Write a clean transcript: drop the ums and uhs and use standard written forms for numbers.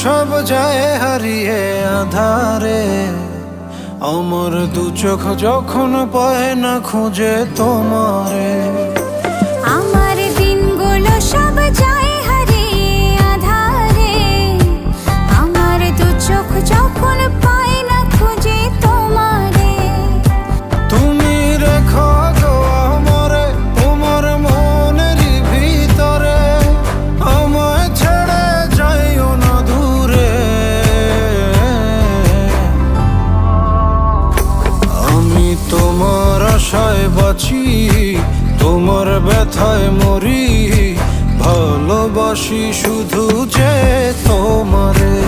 সব যায় হারিয়ে আধারে। আমার দু চোখ যখন পায় না খুঁজে তোমারে। আমার দিনগুলো সব যায় হারিয়ে আধারে। আমার দু চোখ যখন পায় না খুঁজে তোমারে। তুমি রেখো গো আমারে তোমার মনের ভিতরে, আমায় ছেড়ে যাইও না দূরে। আমি তোমার আশায় বাঁচি, তোমার ব্যথায় মরি, ভালোবাসি শুধু যে তোমারে।